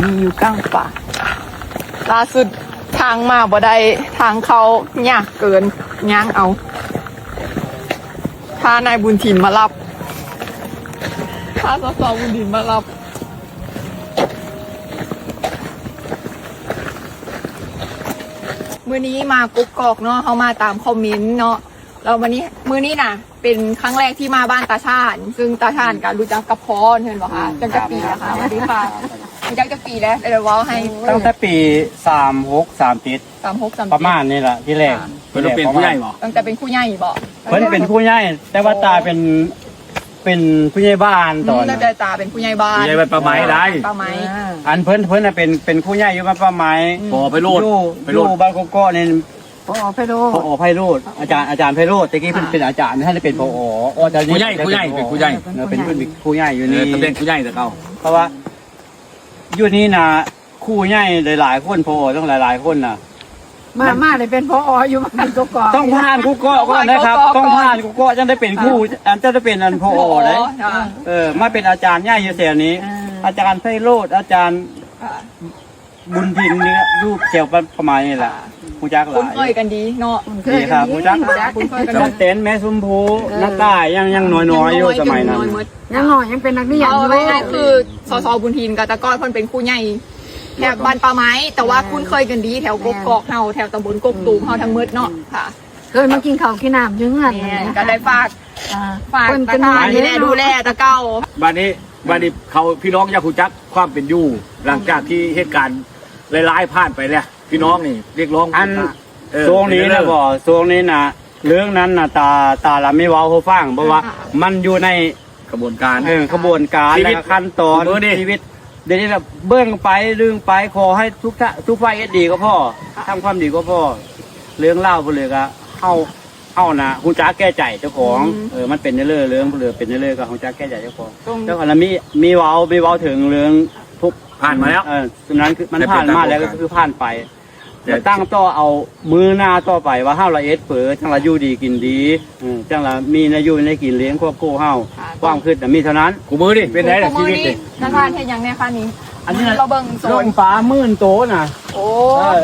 มีอยู่กลางป่าล่าสุดทางมาบ่ได้ทางเขายากเกินย่างเอาถ้านายบุญถิ่นมารับถ้าสสบุญถิ่นมารับมื้อนี้มากกอกเนาะเขามาตามคอมเมนต์เนาะแล้วมื้อนี้น่ะเป็นครั้งแรกที่มาบ้านตาชาญซึ่งตาชาญก็รู้จักกับพ่อเห็นบ่คะจังจะปีนะคะสวัสดีค่ะรู้จักจะปีแล้วเดี๋ยวเว้าให้ตั้งแต่ปี36 37ประมาณนี้แหละที่แรกเพิ่นเป็นผู้ใหญ่บ่ตั้งแต่เป็นผู้ใหญ่บ่เพิ่นเป็นผู้ใหญ่แต่ว่าตาเป็นผู้ใหญ่บ้านตอนตั้งแต่ตาเป็นผู้ใหญ่บ้านผู้ใหญ่บ้านปลาไม้ได้ปลาไม้อันเพิ่นน่ะเป็นผู้ใหญ่อยู่บ้านปลาไม้พอไปโลดบ้านโกโก้นี่พอไพโรจน์ไพโรจน์อาจารย์ไพโรจน์ตะกี้เพิ่นเป็นอาจารย์ท่านได้เป็นผออาจารย์ผู้ใหญ่เป็นผู้ใหญ่เป็นผู้ใหญ่อยู่นี่ตำแหน่งผู้ใหญ่แต่เก่าเพราะว่าอยู่นี่น่ะครูใหญ่หลายๆคนผอต้องหลายๆคนน่ะมาเลยเป็นพออยู่บ้านกกอกต้องผ่านกูก็ก่อนนะครับต้องผ่านกูก็จะได้เป็นครูจะได้เป็นอันพอได้มาเป็นอาจารย์ใหญ่อยู่แถวนี้อาจารย์ไพโรจน์อาจารย์บุญถิ่นเนี่ยรูปเกี่ยวกับประมาณนี้แหละผู้จักหลายคุ้นเคยกันดีเนาะดีครับผู้จักคุ้นเคยกันน้องเต้นแม่ซุ้มพูนักได้ยังน้อยอยู่สมัยนั้นยังน้อยยังเป็นนักเรียนอยู่ง่ายๆคือสสบุญถิ่นกับตะก้อนเพิ่นเป็นครูใหญ่แถวบ้านปลาไม้แต่ว่าคุ้นเคยกันดีแถวกกอกเฮาแถวตำบลกกตูมเฮาทั้งมืดเนาะค่ะเคยมากินข้าวกินน้ำเยอะก็ได้ฝากตะก้อนนี่แหละดูแลตะเก้าบ้านนี้เขาพี่น้องอยากรู้จักความเป็นอยู่หลังจากที่เหตุการณ์หลายๆผ่านไปแล้วพี่น้องนี่เรียกร้องอันโซงนี้นะบ่โซงนี้นะเรื่องนั้นนะตาละไม่เว้าเขาฟังเพราะว่ามันอยู่ในกระบวนการและขั้นตอนชีวิตเดี๋ยวนี้เราเบื้องไปลึงไปขอให้ทุกฝ่ายดีก็พ่อทำความดีก็พ่อเรื่องเล่าไปเลยก็เข้านะคุณจ้าแก้ใจเจ้าของมันเป็นเรื่องเป็นเรื่องก็คุณจ้าแก้ใจเจ้าของเจ้าของนั้นมีเว้าถึงเรื่องทุกผ่านมาแล้วนั้นคือมันผ่านมาแล้วก็คือผ่านไปแต่ตั้งต่อเอามือหน้าต่อไปว่าห้าละเอ็ดเปิดจังละอยู่ดีกินดีจังละมีนาอยู่ในกินเลี้ยงควบคู่เฮาความคืดแต่มีเท่านั้นกูมือดิเป็นไงล่ะชีวิตดินักทานเฮ็ดยังเนี่ยค่ะนี้อันนี้เราเบิ่งโซนลงปลาหมื่นโตน่ะโอ้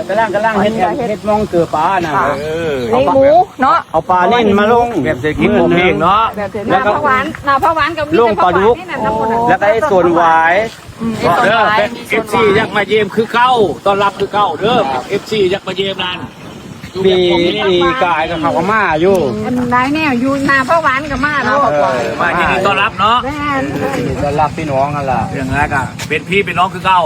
กำลังเฮ็ดมองเกือปลาน่ะเลี้ยงหมูเนาะเอาปลาเน่นมาลงแบบเศรษฐกิจพอเพียงเนาะแล้วก็หวานกับลงปลาดุกแล้วก็ไอ้ส่วนหวายเด้อFC ยักมาเยี่ยมคือเก้าต้อนรับคือเก้าเด้อ FC ยักมาเยี่ยมนั่นมีกายกับเขาก็มาอยู่ได้แน่อยู่นาพ่อหวานกับมาเนาะมายินดีต้อนรับเนาะต้อนรับพี่น้องกันล่ะอย่างนั้นก็เป็นพี่เป็นน้องคือเก้า